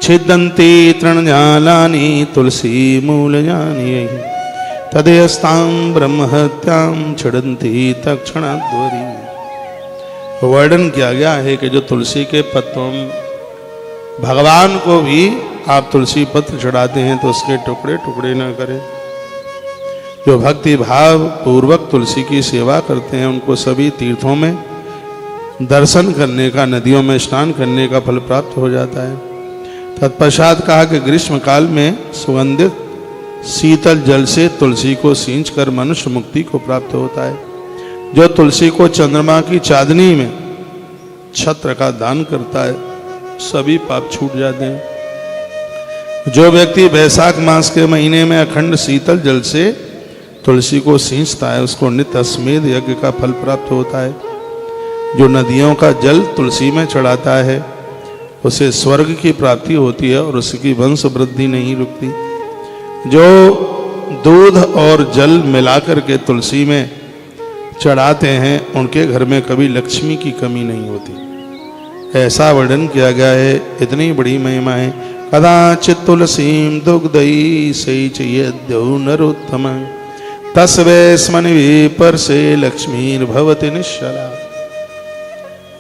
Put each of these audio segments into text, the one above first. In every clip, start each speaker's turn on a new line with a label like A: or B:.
A: छिदन्ति तृणजालानि तुलसी मूलजानि तदेस्तां ब्रह्महत्यां छिदन्ति तत्क्षणाद्वरी। वर्णन किया गया है कि जो तुलसी के पत्तों में भगवान को भी आप तुलसी पत्र चढ़ाते हैं तो उसके टुकड़े टुकड़े ना करें। जो भक्ति भाव पूर्वक तुलसी की सेवा करते हैं उनको सभी तीर्थों में दर्शन करने का, नदियों में स्नान करने का फल प्राप्त हो जाता है। तत्पश्चात कहा कि ग्रीष्म काल में सुगंधित शीतल जल से तुलसी को सींच कर मनुष्य मुक्ति को प्राप्त होता है। जो तुलसी को चंद्रमा की चांदनी में छत्र का दान करता है सभी पाप छूट जाते हैं। जो व्यक्ति वैशाख मास के महीने में अखंड शीतल जल से तुलसी को सींचता है उसको नित्य अश्वमेध यज्ञ का फल प्राप्त होता है। जो नदियों का जल तुलसी में चढ़ाता है उसे स्वर्ग की प्राप्ति होती है और उसकी वंश वृद्धि नहीं रुकती। जो दूध और जल मिलाकर के तुलसी में चढ़ाते हैं उनके घर में कभी लक्ष्मी की कमी नहीं होती। ऐसा वर्णन किया गया है। इतनी बड़ी महिमा है। कदाचित तुलसीम दुग्धई सेचयद्यो नरोत्तम तस्वै स्मनि विपर से लक्ष्मीर्भवति निश्चला।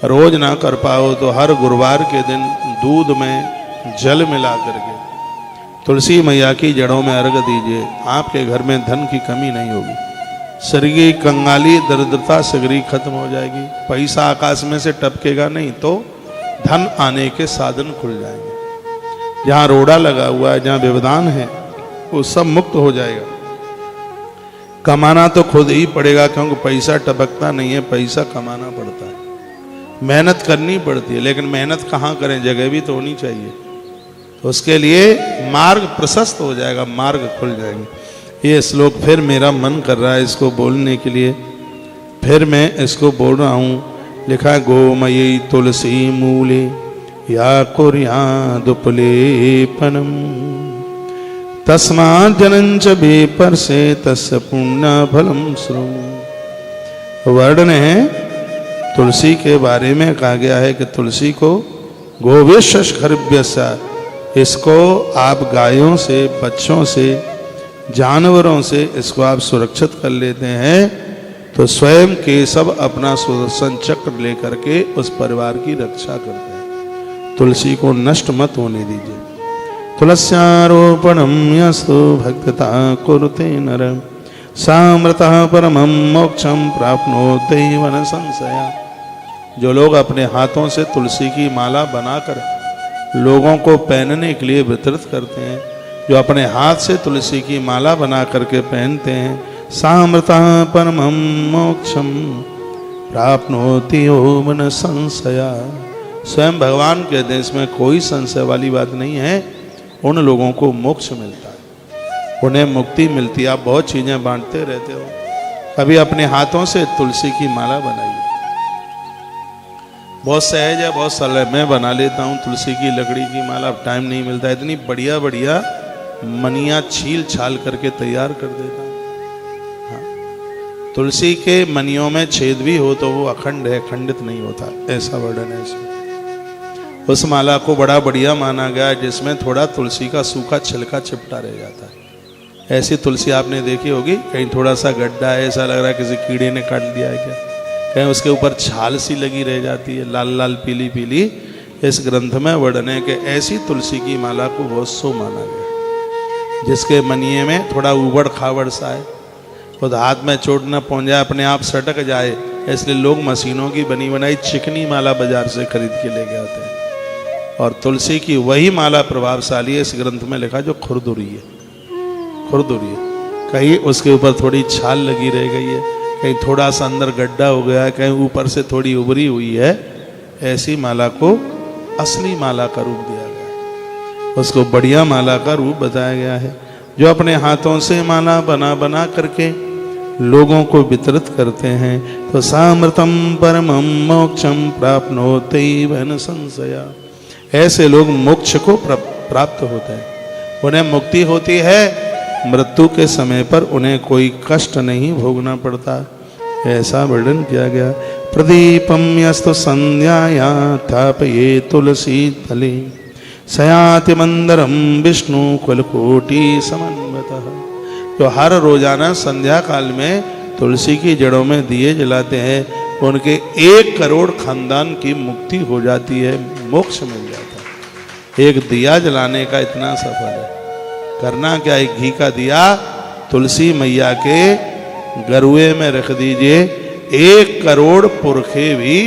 A: रोज ना कर पाओ तो हर गुरुवार के दिन दूध में जल मिला करके तुलसी मैया की जड़ों में अर्घ दीजिए। आपके घर में धन की कमी नहीं होगी। शरीर की कंगाली दरिद्रता सगरी खत्म हो जाएगी। पैसा आकाश में से टपकेगा नहीं तो धन आने के साधन खुल जाएंगे। जहाँ रोड़ा लगा हुआ है, जहाँ व्यवधान है वो सब मुक्त हो जाएगा। कमाना तो खुद ही पड़ेगा क्योंकि पैसा टपकता नहीं है, पैसा कमाना पड़ता है, मेहनत करनी पड़ती है। लेकिन मेहनत कहाँ करें, जगह भी तो होनी चाहिए। तो उसके लिए मार्ग प्रशस्त हो जाएगा, मार्ग खुल जाएंगे। ये श्लोक फिर मेरा मन कर रहा है इसको बोलने के लिए, फिर मैं इसको बोल रहा हूँ। लिखा है गोमयी तुलसी मूले या कुर्यादुपलेपनम तस्मात् जनञ्च बेपर से तस्य पुण्य फलम श्रु। वर्णन है तुलसी के बारे में कहा गया है कि तुलसी को गोवेशर्भ्यसा, इसको आप गायों से, बच्चों से, जानवरों से इसको आप सुरक्षित कर लेते हैं तो स्वयं केशव अपना सुदर्शन चक्र लेकर के उस परिवार की रक्षा करते हैं। तुलसी को नष्ट मत होने दीजिए। तुलस्यारोपणम यस्तु भक्तता कुरुते नर सामृतः परमं मोक्षं प्राप्नोति वन संशया। जो लोग अपने हाथों से तुलसी की माला बनाकर लोगों को पहनने के लिए वितरित करते हैं, जो अपने हाथ से तुलसी की माला बना करके पहनते हैं, सामृतः परमं मोक्षं प्राप्नोति वन संशया। स्वयं भगवान के देश में कोई संशय वाली बात नहीं है। उन लोगों को मोक्ष मिलता है, उन्हें मुक्ति मिलती है। आप बहुत चीजें बांटते रहते हो, कभी अपने हाथों से तुलसी की माला बनाइए। बहुत सहज है, बहुत सरल। मैं बना लेता हूँ तुलसी की लकड़ी की माला, अब टाइम नहीं मिलता। इतनी बढ़िया बढ़िया मनिया छील छाल करके तैयार कर देता हूँ। हाँ। तुलसी के मनियों में छेद भी हो तो वो अखंड है, खंडित नहीं होता, ऐसा वर्णन है इसमें। उस माला को बड़ा बढ़िया माना गया जिसमें थोड़ा तुलसी का सूखा छिलका चिपटा रह जाता है। ऐसी तुलसी आपने देखी होगी, कहीं थोड़ा सा गड्ढा है, ऐसा लग रहा है किसी कीड़े ने काट दिया है क्या, कहीं उसके ऊपर छाल सी लगी रह जाती है, लाल लाल पीली पीली। इस ग्रंथ में वर्णन है कि ऐसी तुलसी की माला को बहुत शुभ माना गया जिसके मनिये में थोड़ा उबड़ खाबड़ सा है, खुद हाथ में चोट न पहुंच जाए, अपने आप सटक जाए, इसलिए लोग मशीनों की बनी बनाई चिकनी माला बाजार से खरीद के लेके आते हैं। और तुलसी की वही माला प्रभावशाली है। इस ग्रंथ में लिखा जो खुरदुरी है, खुरदुरी है, कहीं उसके ऊपर थोड़ी छाल लगी रह गई है, कहीं थोड़ा सा अंदर गड्ढा हो गया है, कहीं ऊपर से थोड़ी उभरी हुई है। ऐसी माला को असली माला का रूप दिया गया है, उसको बढ़िया माला का रूप बताया गया है। जो अपने हाथों से माला बना बना करके लोगों को वितरित करते हैं तो सामृतम परमं मोक्षं प्राप्नोति वन संशया। ऐसे लोग मोक्ष को प्राप्त होते हैं, उन्हें मुक्ति होती है। मृत्यु के समय पर उन्हें कोई कष्ट नहीं भोगना पड़ता, ऐसा वर्णन किया गया। प्रदीपम यस्तु संध्याया थापये तुलसी तले सयाति मंदरम विष्णु कुलकोटि समन्वितः। जो हर रोजाना संध्या काल में तुलसी की जड़ों में दिए जलाते हैं, उनके 1 करोड़ खानदान की मुक्ति हो जाती है, मोक्ष मिल जाता है। एक दिया जलाने का इतना सफल है। करना क्या, एक घी का दिया तुलसी मैया के गरुए में रख दीजिए, 1 करोड़ पुरखे भी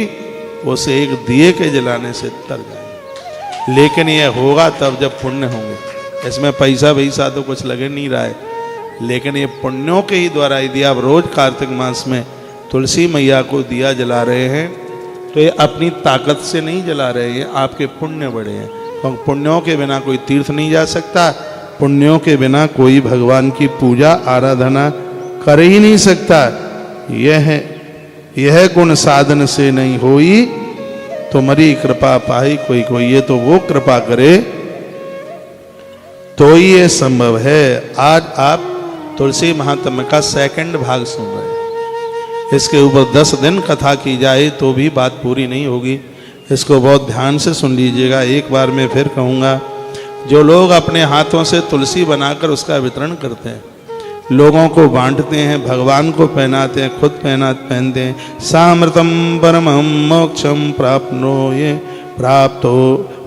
A: उसे एक दिए के जलाने से तर जाएंगे। लेकिन यह होगा तब जब पुण्य होंगे। इसमें पैसा वैसा तो कुछ लगे नहीं रहा है, लेकिन ये पुण्यों के ही द्वारा, यदि आप रोज कार्तिक मास में तुलसी मैया को दिया जला रहे हैं तो ये अपनी ताकत से नहीं जला रहे हैं, आपके पुण्य बढ़े हैं। तो पुण्यों के बिना कोई तीर्थ नहीं जा सकता, पुण्यों के बिना कोई भगवान की पूजा आराधना कर ही नहीं सकता। यह गुण साधन से नहीं होई, तुम्हारी कृपा पाई कोई कोई। ये तो वो कृपा करे तो ये संभव है। आज आप तुलसी महात्म्य का 2nd भाग सुन रहे हैं। इसके ऊपर 10 दिन कथा की जाए तो भी बात पूरी नहीं होगी। इसको बहुत ध्यान से सुन लीजिएगा। एक बार मैं फिर कहूँगा, जो लोग अपने हाथों से तुलसी बनाकर उसका वितरण करते हैं, लोगों को बांटते हैं, भगवान को पहनाते हैं, खुद पहनते हैं, सामृतम परमं मोक्षम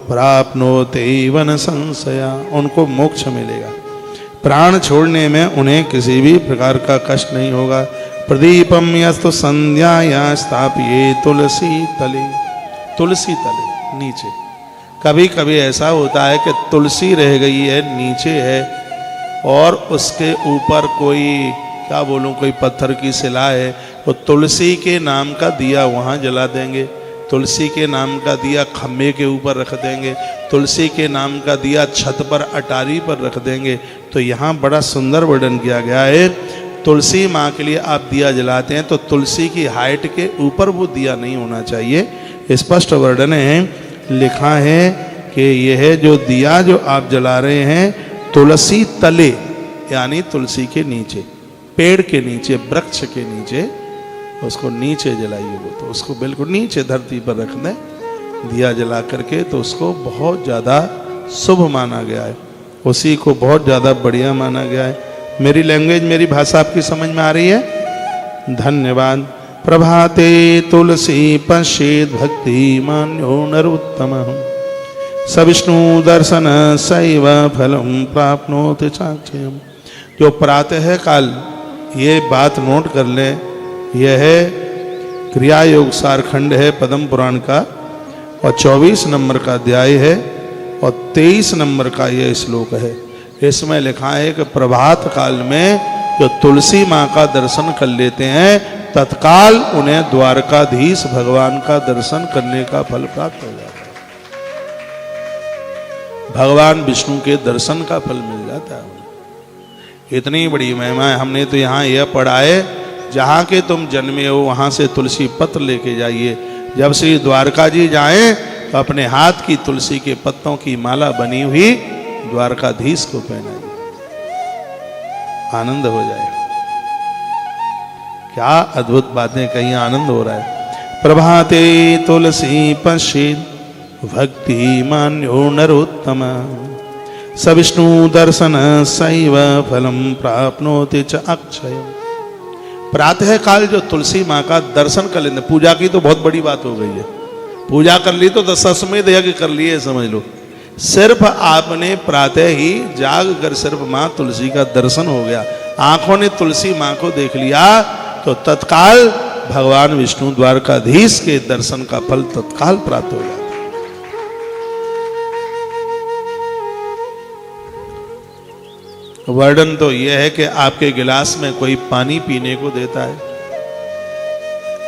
A: प्राप्नोते वन संशया, उनको मोक्ष मिलेगा। प्राण छोड़ने में उन्हें किसी भी प्रकार का कष्ट नहीं होगा। प्रदीपम यस्तु संध्याया स्थापिये तुलसी तले, तुलसी तले नीचे। कभी कभी ऐसा होता है कि तुलसी रह गई है, नीचे है, और उसके ऊपर कोई, क्या बोलूं, कोई पत्थर की शिला है, वो तुलसी के नाम का दिया वहाँ जला देंगे, तुलसी के नाम का दिया खम्भे के ऊपर रख देंगे, तुलसी के नाम का दिया छत पर अटारी पर रख देंगे। तो यहाँ बड़ा सुंदर वर्णन किया गया है। तुलसी माँ के लिए आप दिया जलाते हैं तो तुलसी की हाइट के ऊपर वो दिया नहीं होना चाहिए। स्पष्ट वर्णन है, लिखा है कि यह जो दिया जो आप जला रहे हैं तुलसी तले, यानी तुलसी के नीचे, पेड़ के नीचे, वृक्ष के नीचे, उसको नीचे जलाइए। वो तो उसको बिल्कुल नीचे धरती पर रख दें दिया जला करके, तो उसको बहुत ज़्यादा शुभ माना गया है, उसी को बहुत ज़्यादा बढ़िया माना गया है। मेरी लैंग्वेज, मेरी भाषा आपकी समझ में आ रही है? धन्यवाद। प्रभाते तुलसी पश्येद भक्ति मान्यो नरोत्तमः, सविष्णु दर्शन सैव फलम प्राप्नोति चाक्षयम्। जो प्रातः काल, ये बात नोट कर ले, यह है क्रिया योग सारखंड है पद्म पुराण का, और 24 नंबर का अध्याय है और 23 नंबर का यह श्लोक है। इसमें लिखा है कि प्रभात काल में जो तुलसी माँ का दर्शन कर लेते हैं, तत्काल उन्हें द्वारकाधीश भगवान का दर्शन करने का फल प्राप्त हो जाता है। भगवान विष्णु के दर्शन का फल मिल जाता है। इतनी बड़ी महिमा है। हमने तो यहाँ यह पढ़ा है, जहाँ के तुम जन्मे हो वहाँ से तुलसी पत्र लेके जाइए। जब श्री द्वारका जी जाएं तो अपने हाथ की तुलसी के पत्तों की माला बनी हुई द्वारकाधीश को पहनाइए, आनंद हो जाए। क्या अद्भुत बातें कहीं, आनंद हो रहा है। प्रभाते तुलसी पश्येद भक्ति मान्यो नरोत्तम, सविष्णु दर्शन सैव फलम प्राप्नोति च अक्षयम्। प्रातः काल जो तुलसी माँ का दर्शन कर लेते, पूजा की तो बहुत बड़ी बात हो गई है, पूजा कर ली तो 10 अश्वमेध यज्ञ कर लिए समझ लो। सिर्फ आपने प्रातः ही जाग कर सिर्फ माँ तुलसी का दर्शन हो गया, आंखों ने तुलसी माँ को देख लिया, तो तत्काल भगवान विष्णु द्वारकाधीश के दर्शन का फल तत्काल प्राप्त हो जाता। वर्णन तो यह है कि आपके गिलास में कोई पानी पीने को देता है,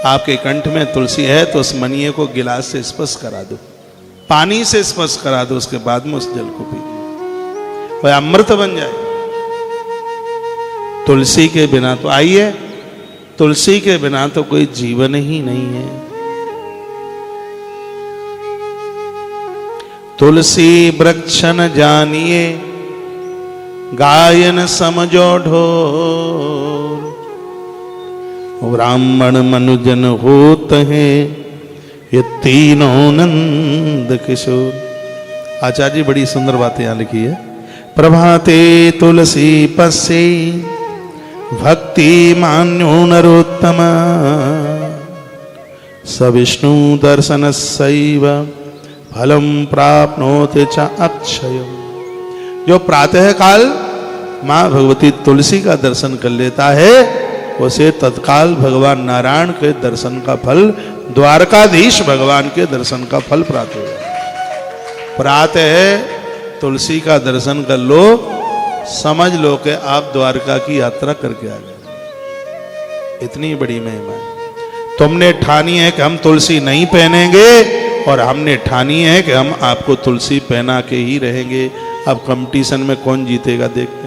A: आपके कंठ में तुलसी है तो उस मनिये को गिलास से स्पर्श करा दो, पानी से स्पर्श करा दो, उसके बाद में उस जल को पीजिए, वह अमृत बन जाए। तुलसी के बिना तो आइए, तुलसी के बिना तो कोई जीवन ही नहीं है। तुलसी वृक्ष न जानिए गायन समझो ढोर, ब्राह्मण मनुजन होत हैं ये तीनों नंद किशोर। आचार्य जी बड़ी सुंदर बातें यहाँ लिखी है। प्रभाते तुलसी पस्ये भक्ति मान्यो नरोत्तम स विष्णु दर्शन सैव फलम प्राप्नोति च अक्षयम्। जो प्रातः काल माँ भगवती तुलसी का दर्शन कर लेता है उसे तत्काल भगवान नारायण के दर्शन का फल, द्वारकाधीश भगवान के दर्शन का फल प्राप्त हो जाए। प्रातः तुलसी का दर्शन कर लो, समझ लो कि आप द्वारका की यात्रा करके आ गए। इतनी बड़ी महिमा है। तुमने ठानी है कि हम तुलसी नहीं पहनेंगे और हमने ठानी है कि हम आपको तुलसी पहना के ही रहेंगे। अब कंपटीशन में कौन जीतेगा देखते हैं।